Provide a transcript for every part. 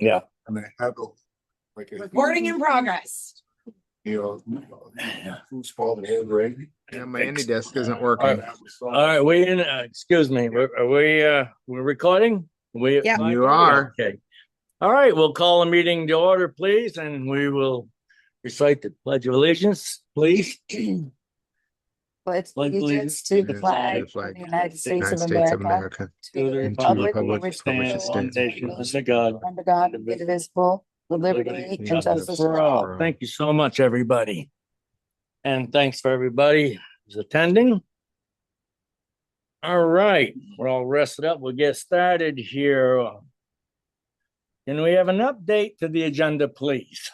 Yeah. And they had to, like, Recording in progress. whose fault it is, right? Yeah, my AnyDesk isn't All working. right. All right, we in, excuse me, we're recording? Yeah. You are. Okay. All right, we'll call the meeting to order, please, and we will recite the Pledge of Allegiance, please. Pledge Pledge allegiance to the flag of the United States of America, to the and to the republic republic for which for which it stands stands, one nation, under God, under God, indivisible, with liberty and justice for all. Thank you so much, everybody. And thanks for everybody who's attending. All right, we're all rested up. We'll get started here. Can we have an update to the agenda, please?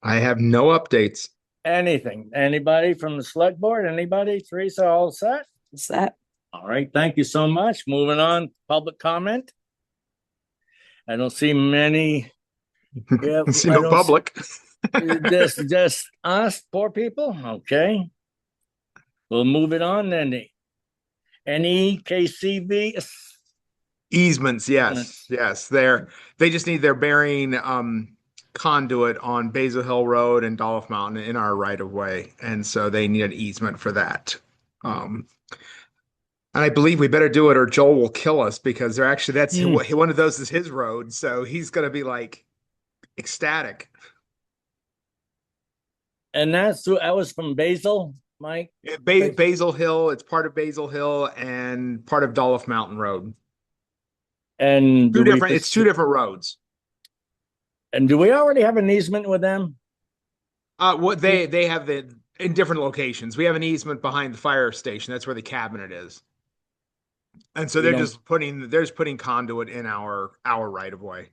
I have no updates. Anything? Anybody from the select board? Anybody? Teresa, all set? Is that? All right, thank you so much. Moving on, public comment. I don't see many. Yeah, See no public. just us, poor people. Okay. We'll move it on then. NEKCV. Easements, yes. They just need their bearing conduit on Basil Hill Road and Dolph Mountain in our right of way. And so they need an easement for that. And I believe we better do it or Joel will kill us because they're actually one of those is his road. So he's gonna be like ecstatic. And that was from Basil, Mike? Basil Hill, it's part of Basil Hill and part of Dolph Mountain Road. And it's two different roads. And do we already have an easement with them? What they have in different locations. We have an easement behind the fire station. That's where the cabinet is. And so they're putting conduit in our right of way.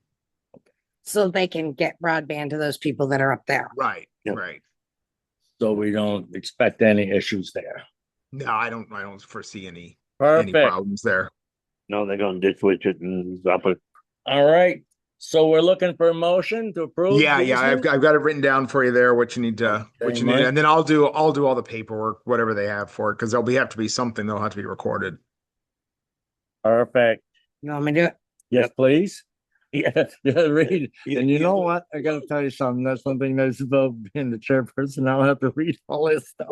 So they can get broadband to those people that are up there. Right. Yep. Right. So we don't expect any issues there. No, I don't foresee any Perfect. problems there. No, they're gonna ditch switch it and drop it. All right. So we're looking for a motion to approve. Yeah. I've got it written down for you there. What you need, and then I'll do all the paperwork, whatever they have for it, because there'll have to be something that'll have to be recorded. Perfect. You want me to do it? Yes, please. Yeah, read. And you know what? I gotta tell you something. That's one thing that's about being the chairperson. I'll have to read all this stuff.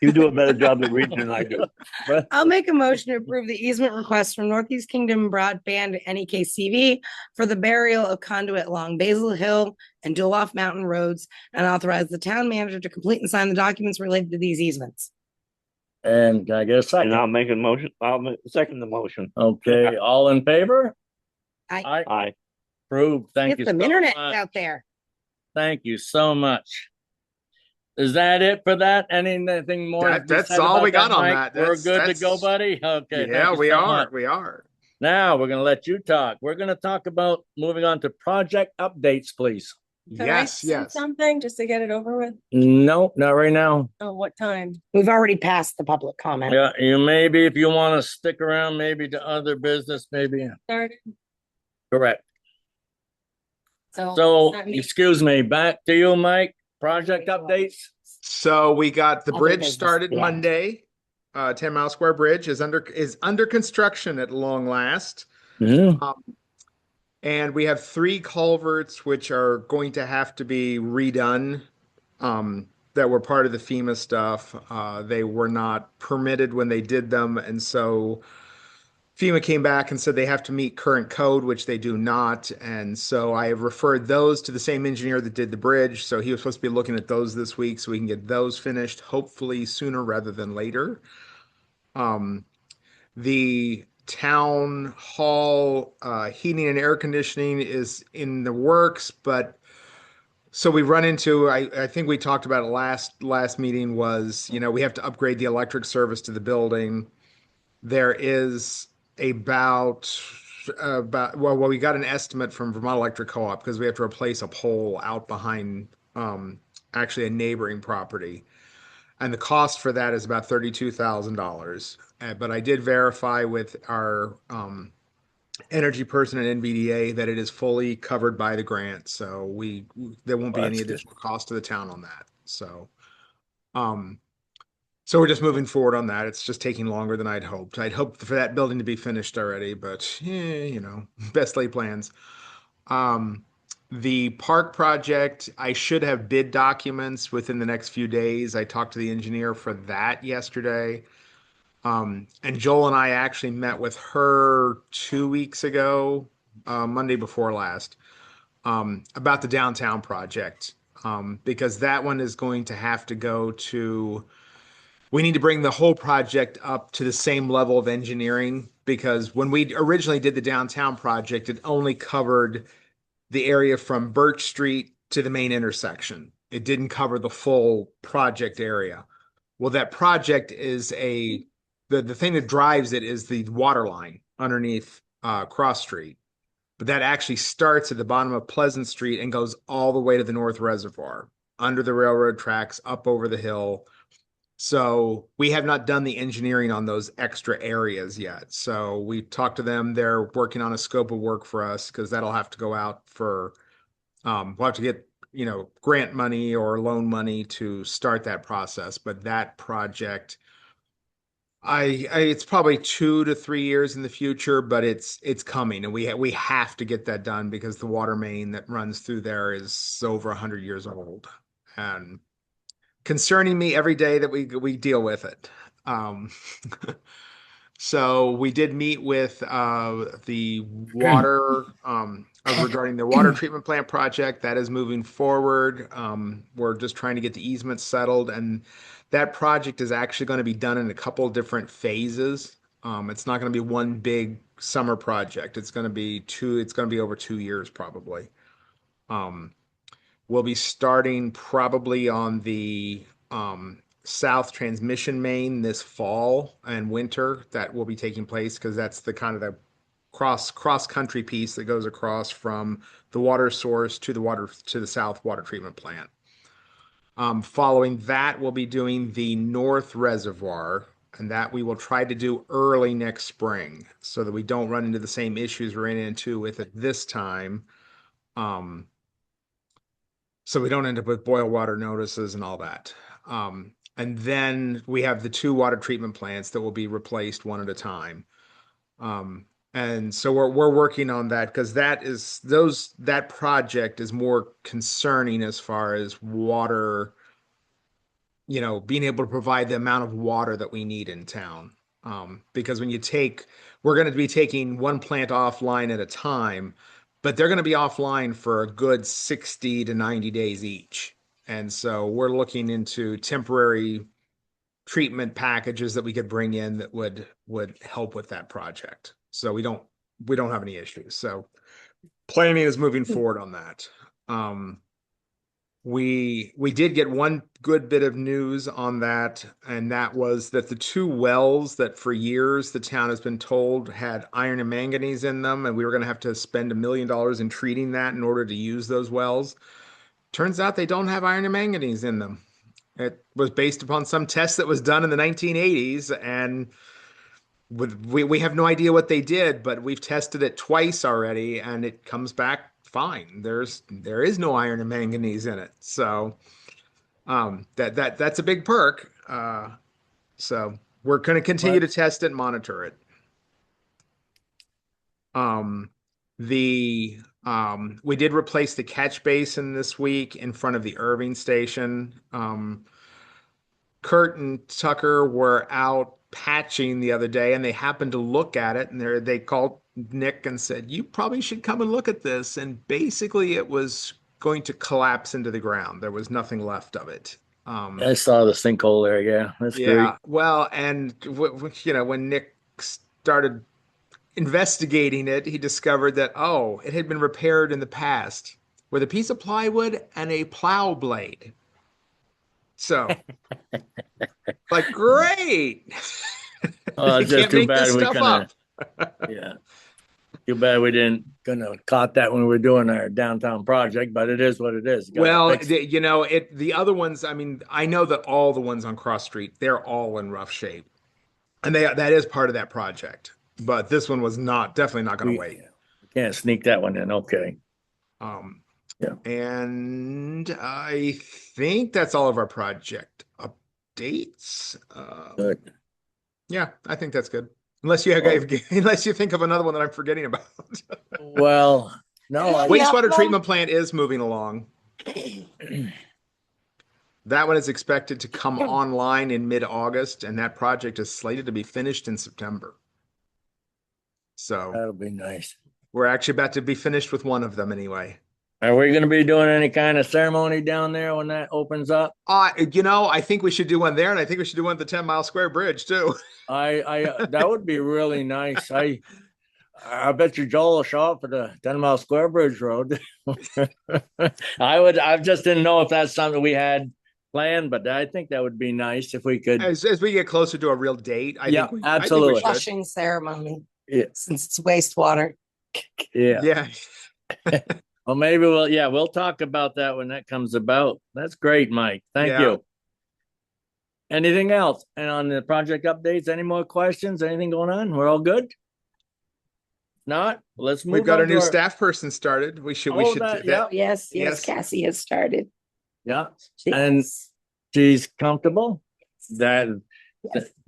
You do a better job of reading than I do. But I'll make a motion to approve the easement request from Northeast Kingdom Broadband NEKCV for the burial of conduit along Basil Hill and Dolph Mountain roads and authorize the town manager to complete and sign the documents related to these easements. and can I get a second? And I'll make a motion. I'll second the motion. Okay, all in favor? Aye. Aye. Approved. Thank you Get some so internet much. out there. Thank you so much. Is that it for that? Anything more? to be That's said all about we got on Mike? that. We're That's- good to that's- go, buddy? Okay. thank Yeah, you we so are. much. We are. Now we're gonna let you talk. We're gonna talk about moving on to project updates, please. Can I Yes. say Yes. something just to get it over with? No, not right now. Oh, what time? We've already passed the public comment. Yeah, you maybe if you want to stick around, maybe to other business, maybe. Started. Correct. So. So, that means- excuse me, back to you, Mike. Project updates. So we got the Other bridge business, started yeah. Monday. 10 Mile Square Bridge is under construction at long last. And we have 3 culverts which are going to have to be redone. That were part of the FEMA stuff. They were not permitted when they did them, and so FEMA came back and said they have to meet current code, which they do not. And so I have referred those to the same engineer that did the bridge. So he was supposed to be looking at those this week so we can get those finished, hopefully sooner rather than later. The town hall heating and air conditioning is in the works, but so we run into, I think we talked about it last meeting was, we have to upgrade the electric service to the building. There is about we got an estimate from Vermont Electric Co-op because we have to replace a pole out behind actually a neighboring property, and the cost for that is about $32,000. But I did verify with our energy person at NVDA that it is fully covered by the grant, so there won't be any additional cost to the town on that. So so we're just moving forward on that. It's just taking longer than I'd hoped. I'd hoped for that building to be finished already, but best laid plans. The park project, I should have bid documents within the next few days. I talked to the engineer for that yesterday. And Joel and I actually met with her 2 weeks ago, Monday before last, about the downtown project. Because that one is going to have to go to, we need to bring the whole project up to the same level of engineering, because when we originally did the downtown project, it only covered the area from Birch Street to the main intersection. It didn't cover the full project area. Well, that project is the thing that drives it is the water line underneath Cross Street. But that actually starts at the bottom of Pleasant Street and goes all the way to the North Reservoir, under the railroad tracks, up over the hill. So we have not done the engineering on those extra areas yet. So we talked to them. They're working on a scope of work for us, because that'll have to go out for, we'll have to get, grant money or loan money to start that process. But that project, it's probably 2 to 3 years in the future, but it's coming, and we have to get that done, because the water main that runs through there is over 100 years old, and concerning me every day that we deal with it. So we did meet with the water regarding the water treatment plant project. That is moving forward. We're just trying to get the easements settled, and that project is actually going to be done in a couple of different phases. It's not going to be one big summer project. It's going to be two. It's going to be over 2 years probably. We'll be starting probably on the south transmission main this fall and winter. That will be taking place, because that's the kind of the cross country piece that goes across from the water source to the south water treatment plant. Following that, we'll be doing the North Reservoir, and that we will try to do early next spring, so that we don't run into the same issues we're into with it this time. So we don't end up with boil water notices and all that. And then we have the 2 water treatment plants that will be replaced one at a time. And so we're working on that, because that project is more concerning as far as water, being able to provide the amount of water that we need in town. Because we're going to be taking one plant offline at a time, but they're going to be offline for a good 60 to 90 days each. And so we're looking into temporary treatment packages that we could bring in that would help with that project. So we don't have any issues. So planning is moving forward on that. We did get one good bit of news on that, and that was that the 2 wells that for years the town has been told had iron and manganese in them, and we were going to have to spend $1 million in treating that in order to use those wells. Turns out they don't have iron and manganese in them. It was based upon some test that was done in the 1980s, and we have no idea what they did, but we've tested it twice already, and it comes back fine. There is no iron and manganese in it. So that's a big perk. So we're going to continue to test it and monitor it. We did replace the catch basin this week in front of the Irving station. Kurt and Tucker were out patching the other day, and they happened to look at it, and they called Nick and said, "You probably should come and look at this." And basically it was going to collapse into the ground. There was nothing left of it. I saw the sinkhole there. Yeah, that's great. Well, and when Nick started investigating it, he discovered that, it had been repaired in the past with a piece of plywood and a plow blade. So, like, great. Oh, You it's just can't too make bad this we stuff couldn't. up. Yeah. Too bad we didn't caught that when we were doing our downtown project, but it is what it is. Well, the other ones, I mean, I know that all the ones on Cross Street, they're all in rough shape. And that is part of that project. But this one was definitely not going to wait. We can't sneak that one in. Okay. Yeah. And I think that's all of our project updates. Good. Yeah, I think that's good. Unless you think of another one that I'm forgetting about. Well, No, I- Wastewater Enough, treatment plant is moving along. That one is expected to come online in mid-August, and that project is slated to be finished in September. So that'll be nice. we're actually about to be finished with one of them anyway. Are we gonna be doing any kind of ceremony down there when that opens up? I think we should do one there, and I think we should do one at the 10 Mile Square Bridge too. That would be really nice. I bet you Joel will show up for the 10 Mile Square Bridge Road. I just didn't know if that's something we had planned, but I think that would be nice if we could. As we get closer to a real date, I Yeah, think we absolutely. should. Flushing ceremony, Yeah. since it's wastewater. Yeah. Yeah. Well, maybe we'll talk about that when that comes about. That's great, Mike. Thank Yeah. you. Anything else? And on the project updates, any more questions? Anything going on? We're all good? Not? Let's move We've got on our to new staff person started. We should yeah. Yes, Yes. Cassie has started. Yeah. And she's comfortable. That's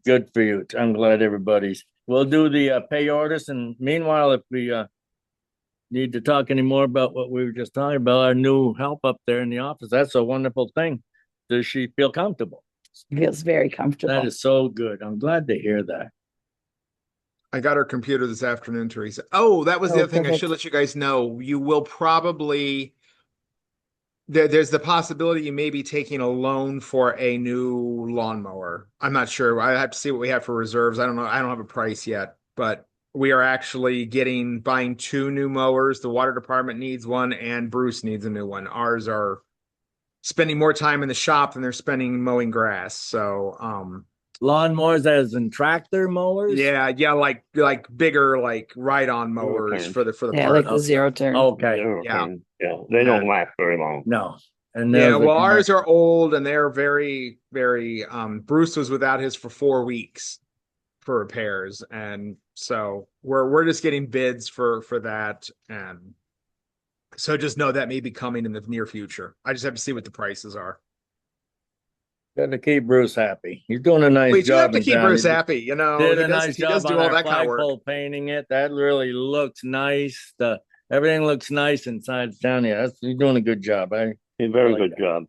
good for you. I'm glad everybody's. We'll do the pay orders, and meanwhile, if we need to talk any more about what we were just talking about, our new help up there in the office, that's a wonderful thing. Does she feel comfortable? Feels very comfortable. That is so good. I'm glad to hear that. I got her computer this afternoon, Teresa. Oh, that was the Oh, other thing. I perfect. should let you guys know. You will probably there's the possibility you may be taking a loan for a new lawnmower. I'm not sure. I have to see what we have for reserves. I don't know. I don't have a price yet, but we are actually buying 2 new mowers. The water department needs one, and Bruce needs a new one. Ours are spending more time in the shop than they're spending mowing grass. So, Lawnmowers as in tractor mowers? yeah, like bigger, like ride-on mowers Okay. for the Yeah, park. like the zero turn. Okay. Yeah. Yeah, they don't last very long. No. And Yeah, there's a well, ours commercial. are old and they're very, very. Bruce was without his for 4 weeks for repairs, and so we're just getting bids for that, and so just know that may be coming in the near future. I just have to see what the prices are. Got to keep Bruce happy. He's doing a nice We do job. have to in keep town. Bruce He happy, you know. Did He a does, nice he does job do on all our that kind of work. flagpole painting it. That really looks nice. Everything looks nice inside town. Yeah, he's doing a good job. He's very like good that. job.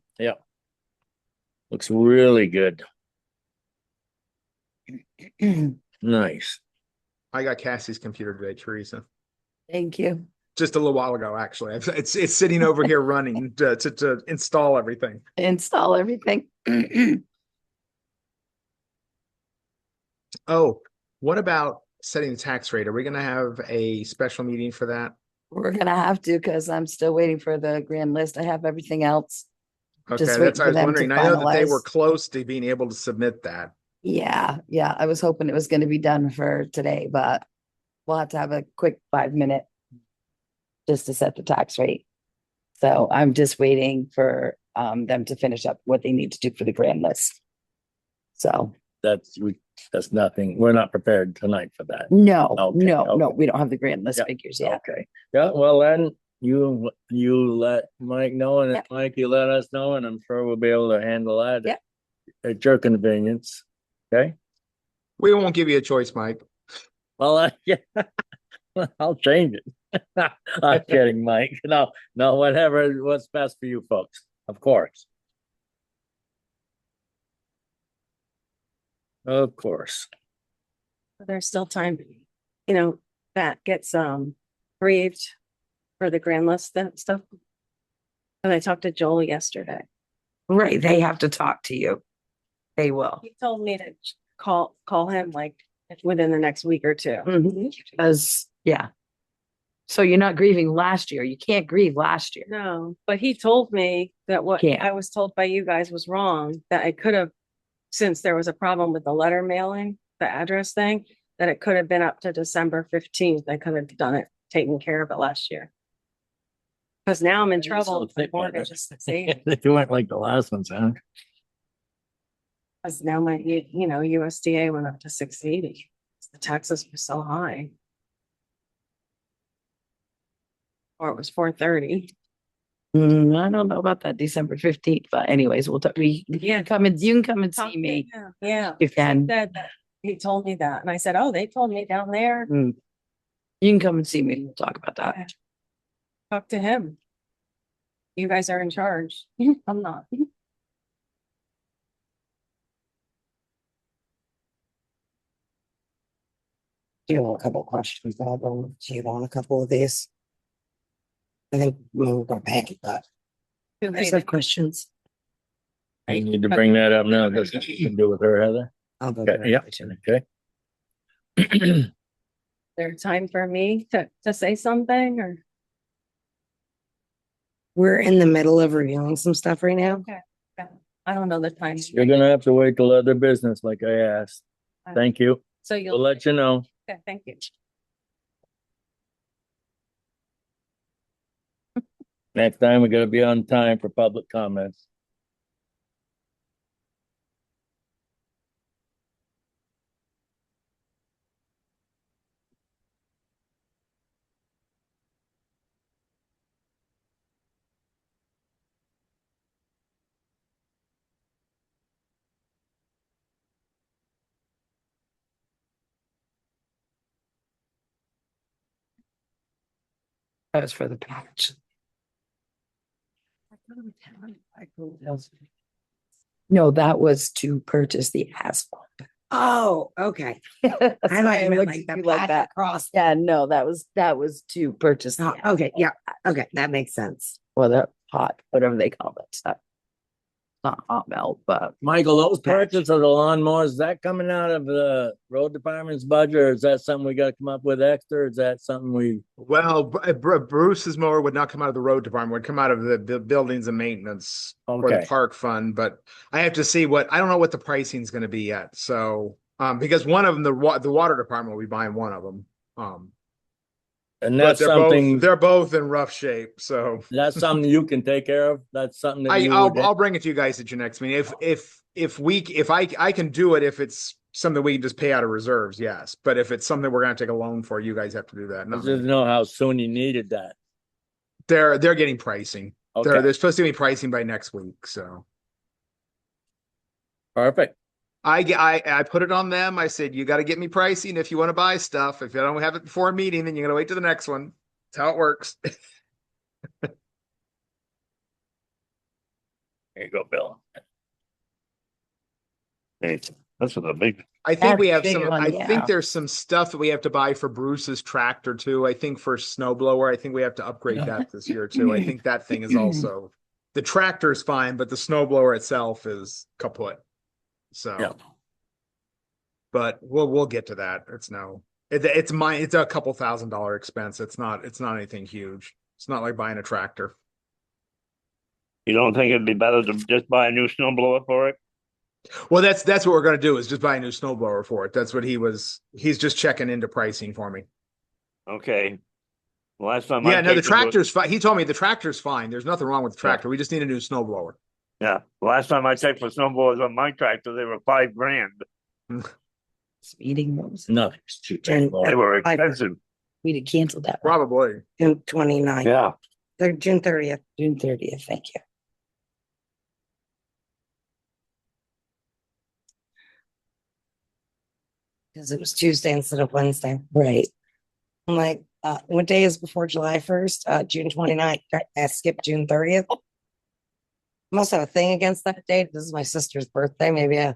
Looks really good. Nice. I got Cassie's computer today, Teresa. Thank you. Just a little while ago, actually. It's sitting over here running to install everything. Install everything. Oh, what about setting the tax rate? Are we going to have a special meeting for that? We're gonna have to, because I'm still waiting for the grand list. I have everything else. Okay, Just that's waiting what I for was them to wondering. I know that they were finalize. close to being able to submit that. Yeah, I was hoping it was gonna be done for today, but we'll have to have a quick 5-minute just to set the tax rate. So I'm just waiting for them to finish up what they need to do for the grand list. So That's nothing. We're not prepared tonight for that. no, Okay, no, okay. we don't have the grand list Yeah, figures yet. Okay. Yeah, well then you let Mike know, and if Yep. Mike, you let us know, and I'm sure we'll be able to handle that. Yep. At your convenience. Okay. We won't give you a choice, Mike. Well, yeah, I'll change it. I'm kidding, Mike. No, what's best for you folks, of course. Of course. There's still time, that gets briefed for the grand list, that stuff. And I talked to Joel yesterday. Right, they have to talk to you. They will. He told me to call him like within the next week or two. Because, yeah. So you're not grieving last year. You can't grieve last year. No, but he told me that what Can't. I was told by you guys was wrong, that I could have, since there was a problem with the letter mailing, the address thing, that it could have been up to December 15th. I could have done it, taken care of it last year. Because now I'm in trouble with my mortgage. If you weren't like the last ones, huh? Because now my, USDA went up to 680. The taxes were so high. Or it was 430. I don't know about that December 15th, but anyways, we'll talk. You can come and Talk see to me him. Yeah. if you can. Said that. He told me that. And I said, oh, they told me down there. You can come and see me. We'll talk about that. Talk to him. You guys are in charge. I'm not. Do you want a couple questions, Bob? Or do you want a couple of these? I think we'll go back at that. I just have questions. You need to bring that up now, does it do with her, Heather? I'll go. Okay, yeah, okay. There time for me to say something or? We're in the middle of reviewing some stuff right now. I don't know the time. You're gonna have to wait till other business like I asked. Thank you. So We'll you'll, let you know. okay, thank you. Next time, we gotta be on time for public comments. That was for the patch. No, that was to purchase the asphalt. Oh, okay. I I might have meant like the patch across. Yeah, no, that was to purchase. the Oh, okay, yeah, okay, that makes sense. Well, the hot, whatever they call that stuff. Not hot melt, but Michael, those purchases of the lawnmowers, is that coming out of the road department's budget, or is that something we gotta come up with extra? Or is that something we? Well, Bruce's mower would not come out of the road department, would come out of the buildings and maintenance or the Okay. park fund, but I have to see I don't know what the pricing is gonna be yet, so, because one of them, the water department will be buying one of them. And But that's something, they're both in rough shape, so that's something you can take care of? That's something that you I'll would, bring it to you guys at your next meeting. If I can do it, if it's something we can just pay out of reserves, yes. But if it's something we're gonna take a loan for, you guys have to do that. I not just me. know how soon you needed that. They're getting pricing. Okay, They're supposed to be pricing by next week, so. perfect. I put it on them. I said, you got to get me pricing if you want to buy stuff. If you don't have it before a meeting, then you're going to wait to the next one. That's how it works. There you go, Bill. Hey, that's a big, I think we That's have big some, one, I yeah. think there's some stuff that we have to buy for Bruce's tractor too. I think for snow blower, I think we have to upgrade that this year too. I think that thing is also, the tractor is fine, but the snow blower itself is kaput. So. Yeah. But we'll get to that. It's a couple $1,000 expense. It's not anything huge. It's not like buying a tractor. you don't think it'd be better to just buy a new snow blower for it? Well, that's what we're gonna do is just buy a new snowblower for it. That's what he's just checking into pricing for me. Okay. Last time. Yeah, no, the checked, tractor's fine. He told me the tractor's fine. There's nothing wrong with the tractor. We just need a new snowblower. Yeah, last time I checked for snow blowers on my tractor, they were $5,000. Meeting rooms. Nothing's cheap And- anymore. They were expensive. We'd have canceled that one. Probably. June 29th. Yeah. They're June 30th. June 30th. Thank you. Because it was Tuesday instead of Wednesday. Right. I'm like, what day is before July 1st? June 29th. I skipped June 30th. Must have a thing against that date. This is my sister's birthday. Maybe I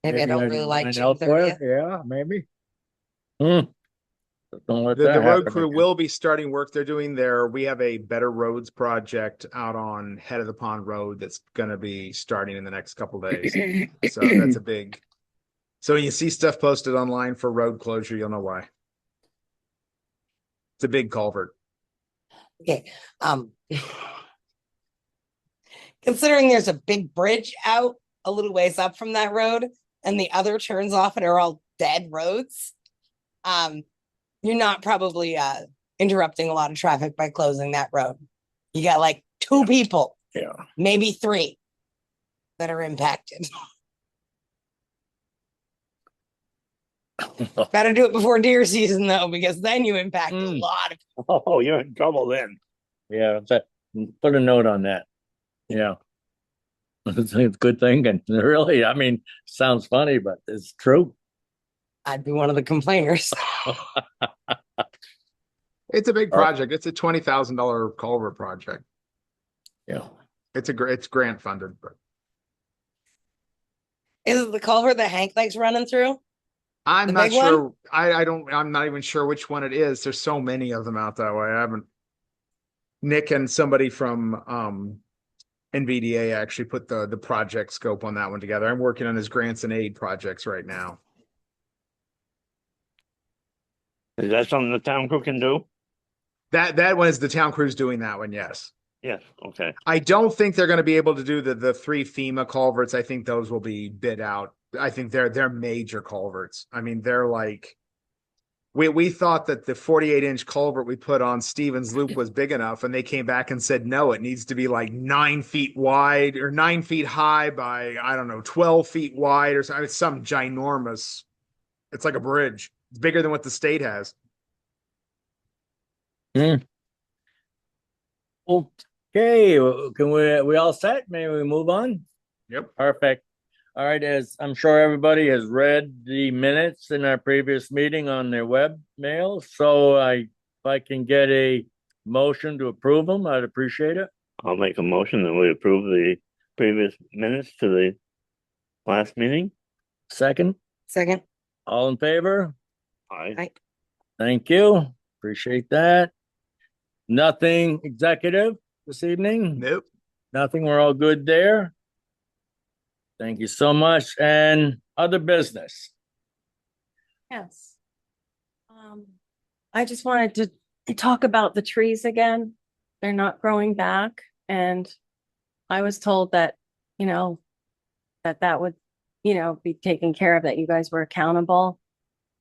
don't really didn't like find June elsewhere. 30th. Yeah, maybe. Don't let The that road happen crew again. will be starting work. They're doing we have a Better Roads project out on Head of the Pond Road that's gonna be starting in the next couple days. So that's a big. So when you see stuff posted online for road closure, you'll know why. It's a big culvert. Okay. Considering there's a big bridge out a little ways up from that road and the other turns off and are all dead roads, you're not probably interrupting a lot of traffic by closing that road. You got like 2 people, Yeah. maybe 3 that are impacted. Better do it before deer season though, because then you impact a lot of. Oh, you're in trouble then. Yeah, put a note on that. Yeah. It's a good thing, and really, I mean, sounds funny, but it's true. I'd be one of the complainers. It's a big Or- project. It's a $20,000 culvert project. Yeah. It's grant funded, but Is it the culvert that Hank likes running through? I'm The not big one? sure. I'm not even sure which one it is. There's so many of them out that way. I haven't. Nick and somebody from NVDA actually put the project scope on that one together. I'm working on his grants and aid projects right now. Is that something the town crew can do? That one is the town crew's doing that one, yes. Yes, okay. I don't think they're going to be able to do the 3 FEMA culverts. I think those will be bid out. I think they're major culverts. I mean, they're like we thought that the 48-inch culvert we put on Stevens Loop was big enough, and they came back and said no, it needs to be like 9 feet wide or 9 feet high by, I don't know, 12 feet wide or something. It's some ginormous. It's like a bridge. It's bigger than what the state has. Okay, can we all set? Maybe we move on? Yep. Perfect. All right, as I'm sure everybody has read the minutes in our previous meeting on their web mail, so if I can get a motion to approve them, I'd appreciate it. I'll make a motion that we approve the previous minutes to the last meeting. Second, Second. all in favor? Aye. Thank you. Appreciate that. Nothing executive this evening? Nope. Nothing. We're all good there. Thank you so much. And other business. Yes. I just wanted to talk about the trees again. They're not growing back, and I was told that, that would, be taken care of, that you guys were accountable.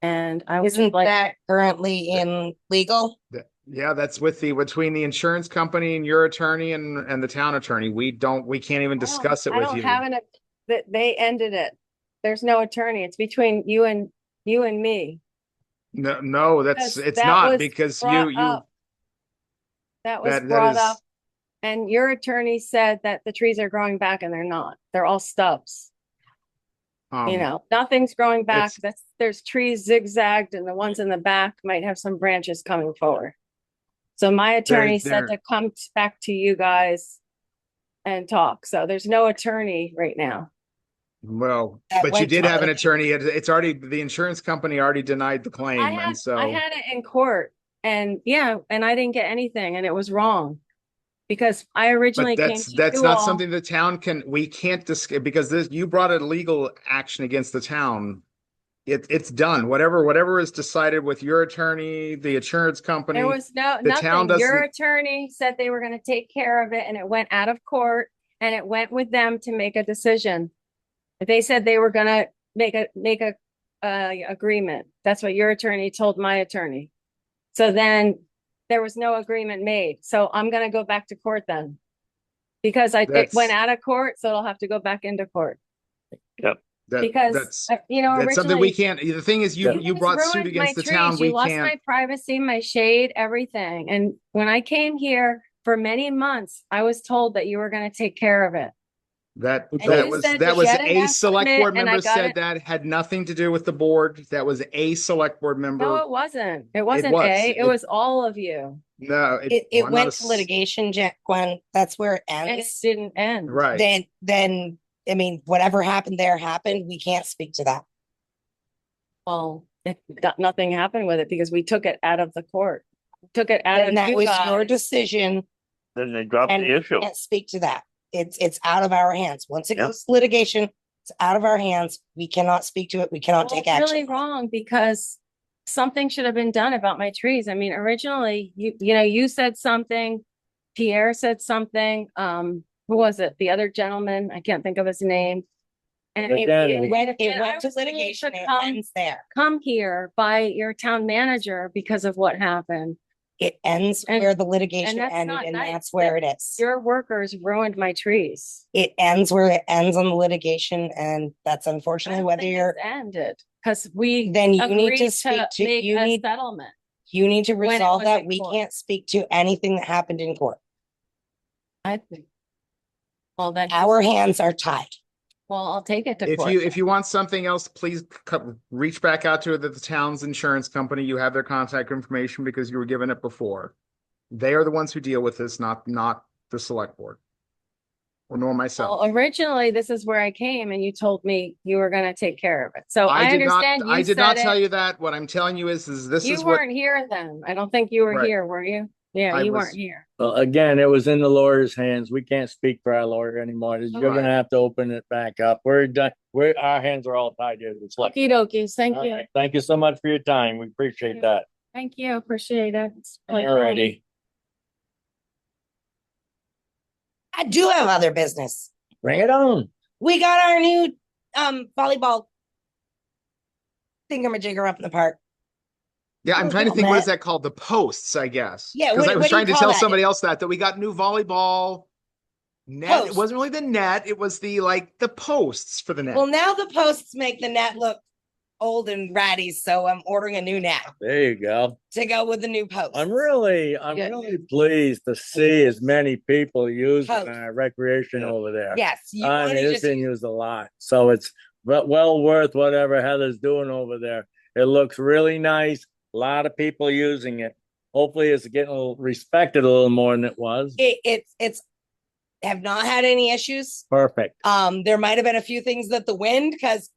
And I was Isn't like, that currently in legal? Yeah, that's between the insurance company and your attorney and the town attorney. We can't even discuss it I with don't you. have that they ended it. There's no attorney. It's between you and me. No, Because it's that not was because brought you up. That was that brought is up, and your attorney said that the trees are growing back, and they're not. They're all stubs. Nothing's growing back. There's trees zigzagged, and the ones in the back might have some branches coming forward. So my attorney said to come back to you guys and talk. So there's no attorney right now. well, That but you went did to have an other attorney. It's already the insurance company already denied the claim, I and so had it in court, and I didn't get anything, and it was wrong because I originally but came to that's you not all. something the town we can't discuss because you brought a legal action against the town. It's done. Whatever is decided with your attorney, the insurance company. There was the nothing. town Your doesn't. attorney said they were going to take care of it, and it went out of court, and it went with them to make a decision. They said they were going to make a agreement. That's what your attorney told my attorney. So then there was no agreement made. So I'm going to go back to court then, because it went out of court, so it'll have to go back into court. Because that's originally something we can't. The thing is, you guys brought suit ruined against my the town. trees. We You lost can't. my privacy, my shade, everything. And when I came here for many months, I was told that you were going to take care of it. That And that you was said that to was get an a select estimate, board and member I got said it. that had nothing to do with the board. That was a select board member. No, it wasn't. It wasn't was. It was all of you. No, It well, I'm not went to litigation, Gwen. That's where it And it ends. didn't end. Right. Then, I mean, whatever happened there happened. We can't speak to that. Well, nothing happened with it because we took it out of the court. Took it out of And that you was guys. your decision. Then they dropped And the issue. can't speak to that. It's out of our hands. Once it Yeah. goes to litigation, it's out of our hands. We cannot speak to it. We cannot Well, take it's really action. wrong because something should have been done about my trees. I mean, originally, you said something, Pierre said something. Who was it? The other gentleman, I can't think of his name. And Again, It went and I to was told litigation. to It come- ends there. come here by your town manager because of what happened. It ends And- where the litigation that's ended, not and nice. that's where it is. Your workers ruined my trees. It ends where it ends on the litigation, and that's I unfortunately don't whether think you're, it's ended because we then you need agreed to speak to, make you a need, settlement. you need to when it resolve was that. in We court. can't speak to anything that happened in court. I think. Well, then Our hands are tied. Well, I'll take it to If court. you want something else, please reach back out to the town's insurance company. You have their contact information because you were given it before. They are the ones who deal with this, not the select board. Or nor myself. Well, originally, this is where I came and you told me you were gonna take care of it. So I did not, understand I you did not said tell it. you that. What I'm telling you is this You is what, weren't here then. I don't think you were Right. here, were you? Yeah, I you was- weren't here. Well, again, it was in the lawyer's hands. We can't speak for our lawyer anymore. You're Alright. gonna have to open it back up. We're done. Our hands are all tied here. It's like, Okie dokies. Thank all you. right, thank you so much for your time. We appreciate that. Thank you. Appreciate it. It's really cool. Alrighty. I do have other business. Bring it on. We got our new volleyball thingamajigger up in the park. yeah, I'm Little trying to think, what is net. that called? The posts, I guess. Yeah, Because I what was do you trying to call tell that? somebody else that we got new volleyball net. It Post. wasn't really the net, it was the posts for the net. Well, now the posts make the net look old and ratty, so I'm ordering a new net There you go. to go with the new post. I'm really pleased to see as many people using our recreation over there. Yes, you I want mean, to it's just been used a lot, so it's well worth whatever Heather's doing over there. It looks really nice. A lot of people using it. Hopefully, it's getting respected a little more than it was. it's have not had any issues. Perfect. There might have been a few things that the wind, because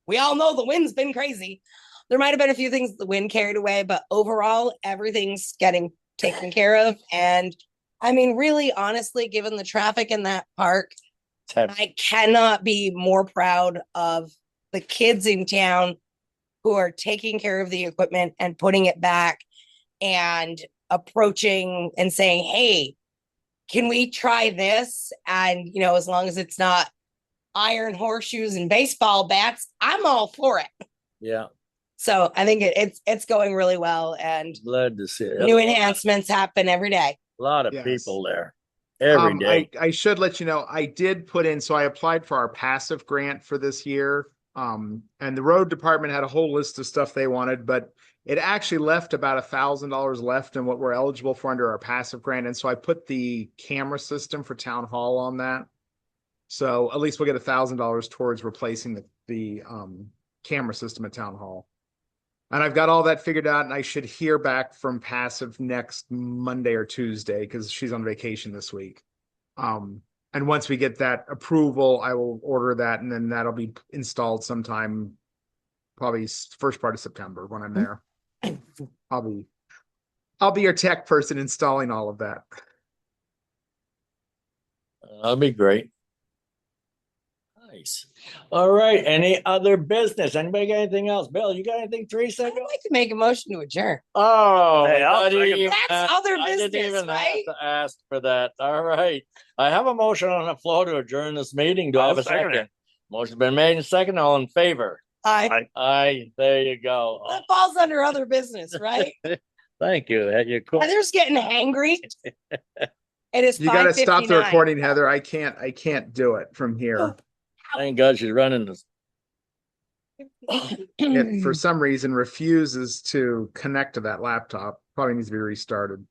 we all know the wind's been crazy. There might have been a few things the wind carried away, but overall, everything's getting taken care of. And I mean, really, honestly, given the traffic in that park, I cannot be more proud of the kids in town who are taking care of the equipment and putting it back and approaching and saying, hey, can we try this? And, you know, as long as it's not iron horseshoes and baseball bats, I'm all for it. Yeah, So I think it's going really well, and glad to see it. new enhancements happen every day. A lot of Yes. people there every day. I should let you know, I did put in, so I applied for our passive grant for this year. And the road department had a whole list of stuff they wanted, but it actually left about $1,000 left in what we're eligible for under our passive grant. And so I put the camera system for town hall on that. So at least we'll get $1,000 towards replacing the camera system at town hall. And I've got all that figured out, and I should hear back from passive next Monday or Tuesday because she's on vacation this week. And once we get that approval, I will order that, and then that'll be installed sometime, probably first part of September when I'm there. I'll be your tech person installing all of that. That'll be great. Nice. All right. Any other business? Anybody got anything else? Bill, you got anything, Teresa? I'd like to make a motion to adjourn. Oh, Hey, I'll I didn't second even that. ask- That's other I didn't business, even have right? to ask for that. All right. I have a motion on the floor to adjourn this meeting. Do I have a I'll second second? it. Motion's been made and second. All in favor? I Aye. There you go. that falls under other business, right? Thank you. You're cool. Heather's getting hangry. It is You got to stop the 5:59. recording, Heather. I can't do it from here. Thank God she's running this. It, for some reason, refuses to connect to that laptop. Probably needs to be restarted.